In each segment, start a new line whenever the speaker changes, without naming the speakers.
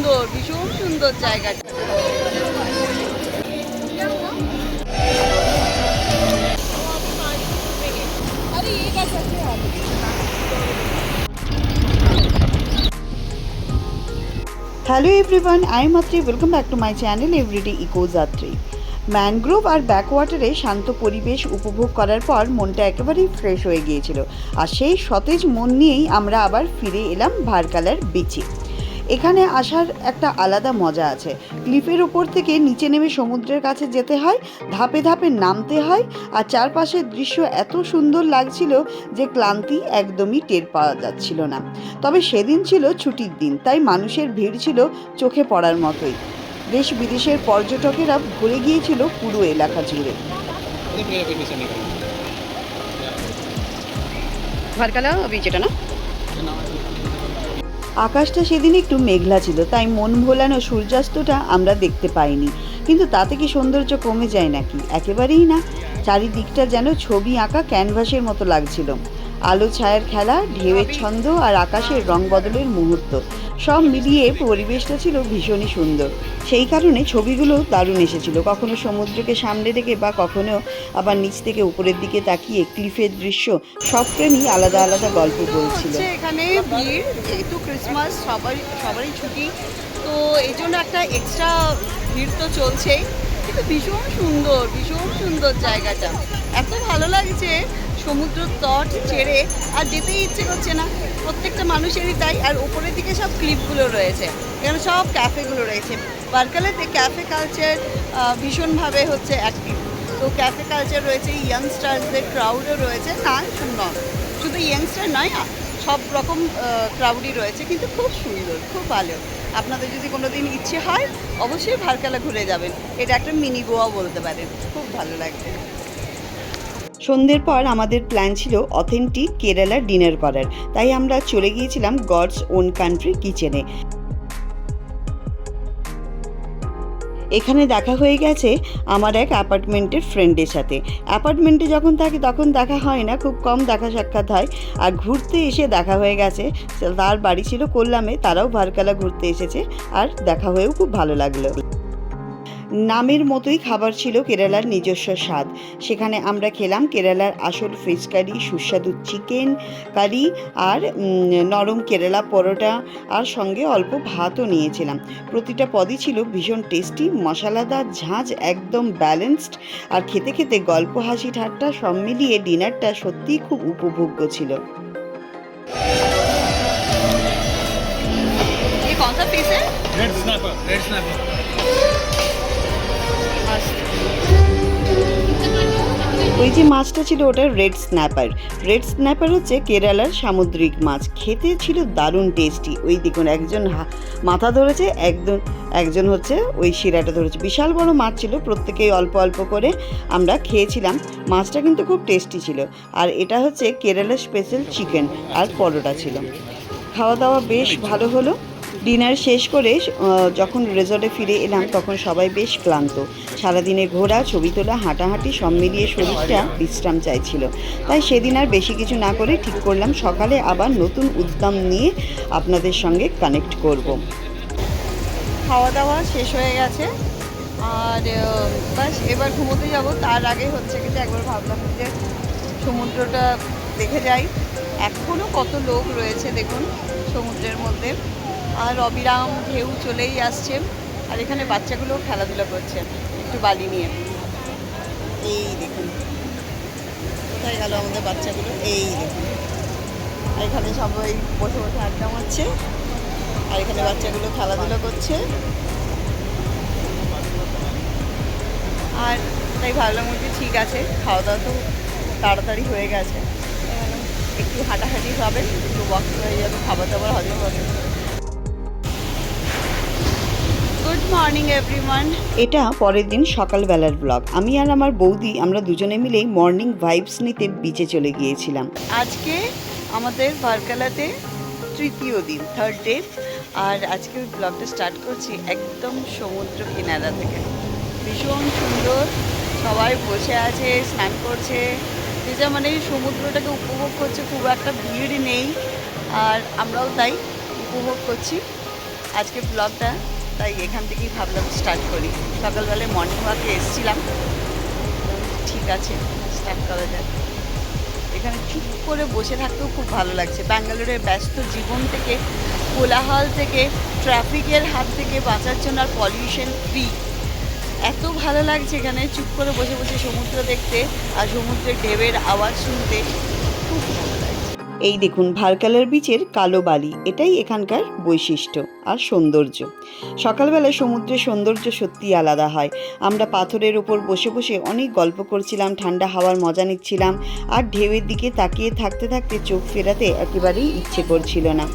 সুন্দর, ভীষণ সুন্দর জায়গাটা।
Hello everyone, I am Atri. Welcome back to my channel everyday echoes Atri. Mangrove আর ব্যাকওয়াটারে শান্ত পরিবেশ উপভোগ করার পর মনটা একেবারেই ফ্রেশ হয়ে গিয়েছিল, আর সেই সতেজ মন নিয়েই আমরা আবার ফিরে এলাম ভার্কালার বিচে। এখানে আসার একটা আলাদা মজা আছে। ক্লিফের ওপর থেকে নিচে নেমে সমুদ্রের কাছে যেতে হয়, ধাপে ধাপে নামতে হয়, আর চারপাশের দৃশ্য এত সুন্দর লাগছিল যে ক্লান্তি একদমই টের পাওয়া যাচ্ছিল না। তবে সেদিন ছিল ছুটির দিন, তাই মানুষের ভিড় ছিল চোখে পড়ার মতোই। দেশ বিদেশের পর্যটকেরা ভরে গিয়েছিল পুরো এলাকা জুড়ে। ভার্কালা বিচ এটা না? আকাশটা সেদিন একটু মেঘলা ছিল, তাই মন ভোলানো সূর্যাস্তটা আমরা দেখতে পাইনি। কিন্তু তাতে কি সৌন্দর্য কমে যায় নাকি? একেবারেই না। চারিদিকটা যেন ছবি আঁকা ক্যানভাসের মতো লাগছিল। আলো ছায়ার খেলা, ঢেউয়ের ছন্দ আর আকাশের রং বদলের মুহূর্ত, সব মিলিয়ে পরিবেশটা ছিল ভীষণই সুন্দর। সেই কারণে ছবিগুলো দারুণ এসেছিল। কখনো সমুদ্রকে সামনে রেখে বা কখনো আবার নিচ থেকে উপরের দিকে তাকিয়ে ক্লিফের দৃশ্য, সব ফ্রেমই আলাদা আলাদা গল্প বলছিল।
এখানে ভিড়, যেহেতু ক্রিসমাস, সবারই ছুটি, তো এই জন্য একটা এক্সট্রা ভিড় তো চলছেই। কিন্তু ভীষণ সুন্দর জায়গাটা। এত ভালো লাগছে, সমুদ্র তট ছেড়ে আর যেতেই ইচ্ছে করছে না। প্রত্যেকটা মানুষেরই তাই। আর উপরের দিকে সব ক্লিপগুলো রয়েছে, এখানে সব ক্যাফেগুলো রয়েছে। বার্কালাতে ক্যাফে কালচার ভীষণভাবে হচ্ছে অ্যাক্টিভ। তো ক্যাফে কালচার রয়েছে, ইয়াংস্টারদের ক্রাউডও রয়েছে। না শুধু ইয়াংস্টার নয়, সব রকম ক্রাউডই রয়েছে, কিন্তু খুব সুন্দর, খুব ভালো। আপনাদের যদি কোনো দিন ইচ্ছে হয় অবশ্যই ভার্কালা ঘুরে যাবেন। এটা একটা মিনি গোয়া বলতে পারেন, খুব ভালো লাগবে।
সন্ধ্যের পর আমাদের প্ল্যান ছিল অথেন্টিক কেরালার ডিনার করার, তাই আমরা চলে গিয়েছিলাম গডস ওন কান্ট্রি কিচেনে। এখানে দেখা হয়ে গেছে আমার এক অ্যাপার্টমেন্টের ফ্রেন্ডের সাথে। অ্যাপার্টমেন্টে যখন থাকি তখন দেখা হয় না, খুব কম দেখা সাক্ষাৎ হয়। আর ঘুরতে এসে দেখা হয়ে গেছে। তার বাড়ি ছিল কোল্লামে, তারাও ভার্কালা ঘুরতে এসেছে, আর দেখা হয়েও খুব ভালো লাগলো। নামের মতোই খাবার ছিল কেরালার নিজস্ব স্বাদ। সেখানে আমরা খেলাম কেরালার আসল ফিশ কারি, সুস্বাদু চিকেন কারি আর নরম কেরালা পরোটা, আর সঙ্গে অল্প ভাতও নিয়েছিলাম। প্রতিটা পদই ছিল ভীষণ টেস্টি, মশলাদার, ঝাঁঝ, একদম ব্যালেন্সড। আর খেতে খেতে গল্প, হাসি, ঠাট্টা সব মিলিয়ে ডিনারটা সত্যিই খুব উপভোগ্য ছিল। ওই যে মাছটা ছিল ওটা রেড স্ন্যাপার। রেড স্ন্যাপার হচ্ছে কেরালার সামুদ্রিক মাছ, খেতে ছিল দারুণ টেস্টি। ওই দেখুন, একজন মাথা ধরেছে, একজন হচ্ছে ওই শিরাটা ধরেছে। বিশাল বড় মাছ ছিল, প্রত্যেকেই অল্প অল্প করে আমরা খেয়েছিলাম। মাছটা কিন্তু খুব টেস্টি ছিল। আর এটা হচ্ছে কেরালার স্পেশাল চিকেন, আর পরোটা ছিল। খাওয়া দাওয়া বেশ ভালো হলো। ডিনার শেষ করে যখন রিসর্টে ফিরে এলাম তখন সবাই বেশ ক্লান্ত। সারাদিনে ঘোরা, ছবি তোলা, হাঁটাহাঁটি সব মিলিয়ে শরীরটা বিশ্রাম চাইছিল। তাই সেদিন আর বেশি কিছু না করে ঠিক করলাম সকালে আবার নতুন উদ্যম নিয়ে আপনাদের সঙ্গে কানেক্ট করব।
খাওয়া দাওয়া শেষ হয়ে গেছে, আর বাস এবার ঘুমোতে যাব। তার আগে হচ্ছে কি যে একবার ভাবলাম যে সমুদ্রটা দেখে যাই। এখনও কত লোক রয়েছে দেখুন সমুদ্রের মধ্যে, আর অবিরাম ঢেউ চলেই আসছে। আর এখানে বাচ্চাগুলো খেলাধুলা করছে একটু বালি নিয়ে। এই দেখুন কোথায় গেল আমাদের বাচ্চাগুলো, এই দেখুন। আর এখানে সবাই বসে বসে আড্ডা মারছে, আর এখানে বাচ্চাগুলো খেলাধুলা করছে। আর তাই ভাবলাম যে ঠিক আছে, খাওয়া দাওয়া তো তাড়াতাড়ি হয়ে গেছে, একটু হাঁটাহাঁটি হবে, একটু ওয়াকিং হয়ে যাবে, খাবার দাবার হজম হবে। Good morning everyone.
এটা পরের দিন সকালবেলার ব্লগ। আমি আর আমার বৌদি আমরা দুজনে মিলেই মর্নিং ভাইবস নিতে বিচে চলে গিয়েছিলাম।
আজকে আমাদের ভার্কালাতে তৃতীয় দিন, থার্ড ডে। আর আজকে ব্লগটা স্টার্ট করছি একদম সমুদ্র কিনারা থেকে। ভীষণ সুন্দর, সবাই বসে আছে, স্নান করছে, যে যা মানে সমুদ্রটাকে উপভোগ করছে। খুব একটা ভিড় নেই, আর আমরাও তাই উপভোগ করছি। আজকে ব্লগটা তাই এখান থেকেই ভাবলাম স্টার্ট করি। সকালবেলায় মর্নিং ওয়াকে এসেছিলাম, ঠিক আছে স্টার্ট করা যাক। এখানে চুপ করে বসে থাকতেও খুব ভালো লাগছে। ব্যাঙ্গালোরের ব্যস্ত জীবন থেকে, কোলাহল থেকে, ট্রাফিকের হাত থেকে বাঁচার জন্য আর পলিউশন ফ্রি, এত ভালো লাগছে এখানে চুপ করে বসে বসে সমুদ্র দেখতে আর সমুদ্রের ঢেউয়ের আওয়াজ শুনতে, খুব ভালো লাগছে।
এই দেখুন ভারকালার বিচের কালো বালি, এটাই এখানকার বৈশিষ্ট্য আর সৌন্দর্য। সকালবেলায় সমুদ্রের সৌন্দর্য সত্যিই আলাদা হয়। আমরা পাথরের ওপর বসে বসে অনেক গল্প করছিলাম, ঠান্ডা হাওয়ার মজা নিচ্ছিলাম, আর ঢেউয়ের দিকে তাকিয়ে থাকতে থাকতে চোখ ফেরাতে একেবারেই ইচ্ছে করছিল না।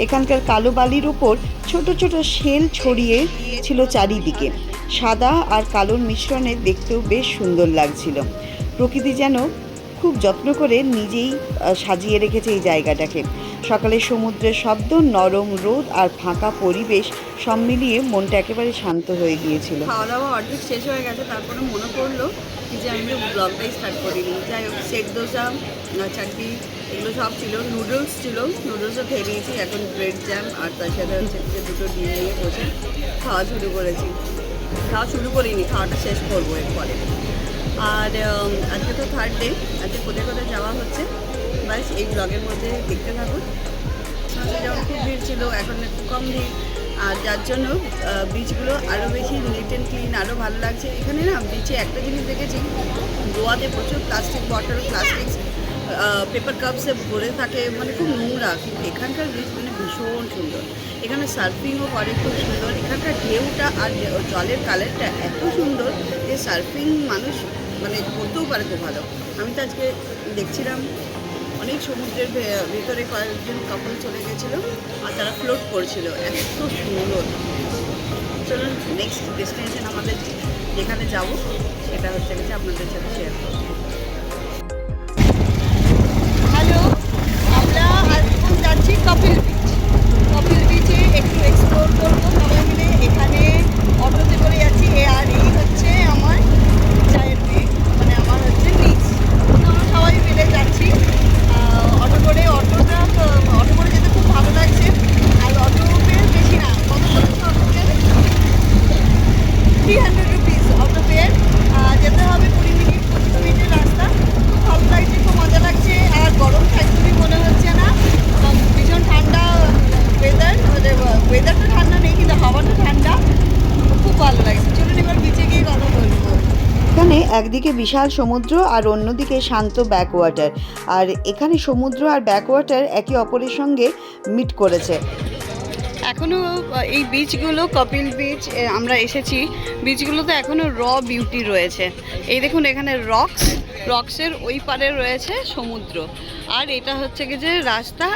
এখানকার কালো বালির ওপর ছোট ছোট শেল ছড়িয়ে ছিল চারিদিকে, সাদা আর কালোর মিশ্রণে দেখতেও বেশ সুন্দর লাগছিল। প্রকৃতি যেন খুব যত্ন করে নিজেই সাজিয়ে রেখেছে এই জায়গাটাকে। সকালে সমুদ্রের শব্দ, নরম রোদ আর ফাঁকা পরিবেশ সব মিলিয়ে মনটা একেবারে শান্ত হয়ে গিয়েছিল।
খাওয়া দাওয়া অর্ধেক শেষ হয়ে গেছে, তারপরে মনে পড়লো কি যে আমি ব্লগটাই স্টার্ট করিনি। যাই হোক, সেট দোসা, চাটনি এগুলো সব ছিল, নুডলস ছিল, নুডলসও খেয়ে নিয়েছি। এখন ব্রেড জ্যাম আর তার সাথে হচ্ছে যে দুটো ডিম নিয়ে বসে খাওয়া শুরু করেছি। খাওয়া শুরু করিনি, খাওয়াটা শেষ করবো এরপরে। আর আজকে তো থার্ড ডে, আজকে কোথায় কোথায় যাওয়া হচ্ছে বাস এই ব্লগের মধ্যে দেখতে থাকুন। যেমন খুব ভিড় ছিল, এখন একটু কম ভিড়, আর যার জন্য বিচগুলো আরও বেশি নিট অ্যান্ড ক্লিন, আরও ভালো লাগছে। এখানে না বিচে একটা জিনিস দেখেছি, গোয়াতে প্রচুর plastic bottle, plastic paper Kapse ভরে থাকে, মানে খুব নোংরা। কিন্তু এখানকার বিচ মানে ভীষণ সুন্দর। এখানে সার্ফিংও করে খুব সুন্দর। এখানকার ঢেউটা আর জলের কালারটা এত সুন্দর যে সার্ফিং মানুষ মানে করতেও পারে খুব ভালো। আমি তো আজকে দেখছিলাম অনেক সমুদ্রের ভেতরে কয়েকজন কাপল চলে গেছিলো আর তারা ফ্লোট করছিল, এত সুন্দর। চলুন নেক্সট ডেস্টিনেশন আমাদের যেখানে যাব সেটা হচ্ছে গেছে আপনাদের সাথে শেয়ার করব। হ্যালো, আমরা এখন যাচ্ছি কপিল বিচ। কপিল বিচে একটু এক্সপ্লোর করবো সবাই মিলে। এখানে অটোতে করে যাচ্ছি, আর এই হচ্ছে আমার চায়ের মেয়ে, মানে আমার হচ্ছে নিচ। আমরা সবাই মিলে যাচ্ছি অটো করে। অটো করে যেতে খুব ভালো লাগছে। আর অটো ফেয়ার বেশি না, কত বলছে auto fair? 300 rupees auto fair. যেতে হবে 20 মিনিট, 25 মিনিটের রাস্তা। খুব ভালো লাগছে, খুব মজা লাগছে। আর গরম থাকবে মনে হচ্ছে না, ভীষণ ঠান্ডা ওয়েদার। ওয়েদারটা ঠান্ডা নেই কিন্তু হাওয়াটা ঠান্ডা, খুব ভালো লাগছে। চলুন এবার বিচে গিয়ে কথা বলবো।
এখানে একদিকে বিশাল সমুদ্র আর অন্যদিকে শান্ত ব্যাকওয়াটার, আর এখানে সমুদ্র আর ব্যাকওয়াটার একে অপরের সঙ্গে মিট করেছে।
এখনও এই বিচগুলো, কপিল বিচ আমরা এসেছি, বিচগুলোতে এখনও বিউটি রয়েছে। এই দেখুন এখানে রক্সের ওই পারে রয়েছে সমুদ্র, আর এটা হচ্ছে কি যে রাস্তা,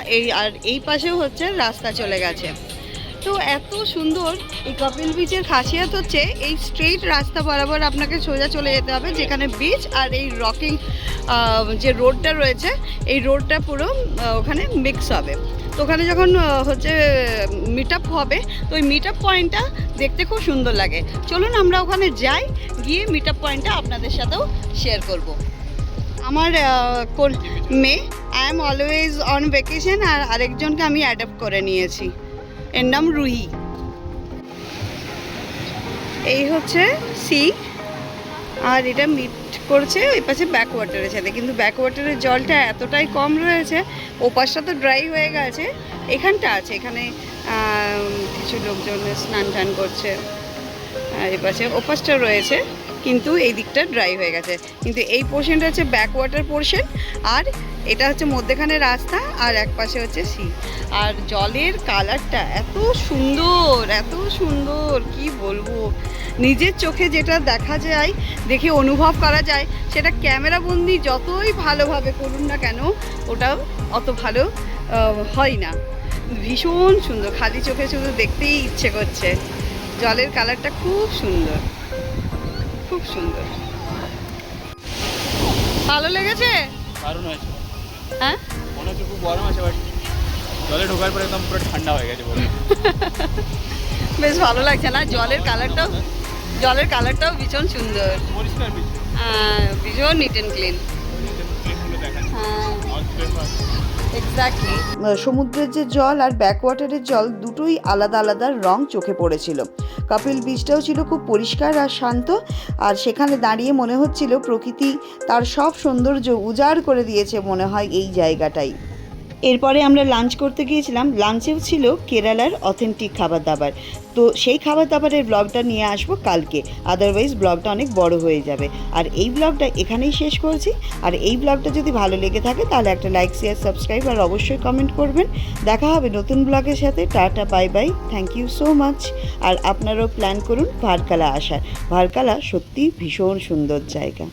আর এই পাশেও হচ্ছে রাস্তা চলে গেছে। তো এত সুন্দর এই কপিল বিচের খাসিয়াত হচ্ছে এই স্ট্রেইট রাস্তা বরাবর আপনাকে সোজা চলে যেতে হবে যেখানে বিচ, আর এই রকিং যে রোডটা রয়েছে এই রোডটা পুরো ওখানে মিক্স হবে। তো ওখানে যখন হচ্ছে মিট আপ হবে, তো ওই মিট আপ পয়েন্টটা দেখতে খুব সুন্দর লাগে। চলুন আমরা ওখানে যাই, গিয়ে মিট আপ পয়েন্টটা আপনাদের সাথেও শেয়ার করব। আমার মেয়ে, I am always on vacation, আর আরেকজনকে আমি অ্যাডাপ্ট করে নিয়েছি, এর নাম রুহি। এই হচ্ছে সি, আর এটা মিট করছে ওই পাশে ব্যাকওয়াটারের সাথে, কিন্তু ব্যাকওয়াটারের জলটা এতটাই কম রয়েছে, ও পাশটা তো ড্রাই হয়ে গেছে, এখানটা আছে। এখানে কিছু লোকজন স্নান টান করছে, আর এই পাশে ও পাশটা রয়েছে, কিন্তু এই দিকটা ড্রাই হয়ে গেছে। কিন্তু এই পোর্শনটা হচ্ছে ব্যাকওয়াটার পোর্শন, আর এটা হচ্ছে মধ্যেখানে রাস্তা, আর এক পাশে হচ্ছে সি। আর জলের কালারটা এত সুন্দর, এত সুন্দর, কি বলবো। নিজের চোখে যেটা দেখা যায়, দেখে অনুভব করা যায়, সেটা ক্যামেরাবন্দি যতই ভালোভাবে করুন না কেন ওটা অত ভালো হয় না। ভীষণ সুন্দর, খালি চোখে শুধু দেখতেই ইচ্ছে করছে। জলের কালারটা খুব সুন্দর, খুব সুন্দর। ভালো লেগেছে?
দারুণ হয়েছে।
হ্যাঁ,
মনে হচ্ছে খুব গরম আছে, বাট জলে ঢোকার পরে একদম পুরো ঠান্ডা হয়ে গেছে বলে।
বেশ ভালো লাগছে না? জলের কালারটাও ভীষণ সুন্দর,
পরিষ্কার বিচ,
ভীষণ নিট অ্যান্ড ক্লিন।
দেখাচ্ছে फेमस।
এক্স্যাক্টলি।
সমুদ্রের যে জল আর ব্যাকওয়াটারের জল দুটোই আলাদা আলাদা রং চোখে পড়েছিল। কাপিল বিচটাও ছিল খুব পরিষ্কার আর শান্ত, আর সেখানে দাঁড়িয়ে মনে হচ্ছিল প্রকৃতি তার সব সৌন্দর্য উজাড় করে দিয়েছে মনে হয় এই জায়গাটাই। এরপরে আমরা লাঞ্চ করতে গিয়েছিলাম। লাঞ্চেও ছিল কেরালার অথেন্টিক খাবার দাবার। তো সেই খাবার দাবারের ব্লগটা নিয়ে আসবো কালকে, আদারওয়াইজ ব্লগটা অনেক বড় হয়ে যাবে। আর এই ব্লগটা এখানেই শেষ করছি। আর এই ব্লগটা যদি ভালো লেগে থাকে তাহলে একটা লাইক, শেয়ার, সাবস্ক্রাইব আর অবশ্যই কমেন্ট করবেন। দেখা হবে নতুন ব্লগের সাথে। Tata, bye bye, thank you so much. আর আপনারাও প্ল্যান করুন ভার্কালা আসার। ভার্কালা সত্যিই ভীষণ সুন্দর জায়গা।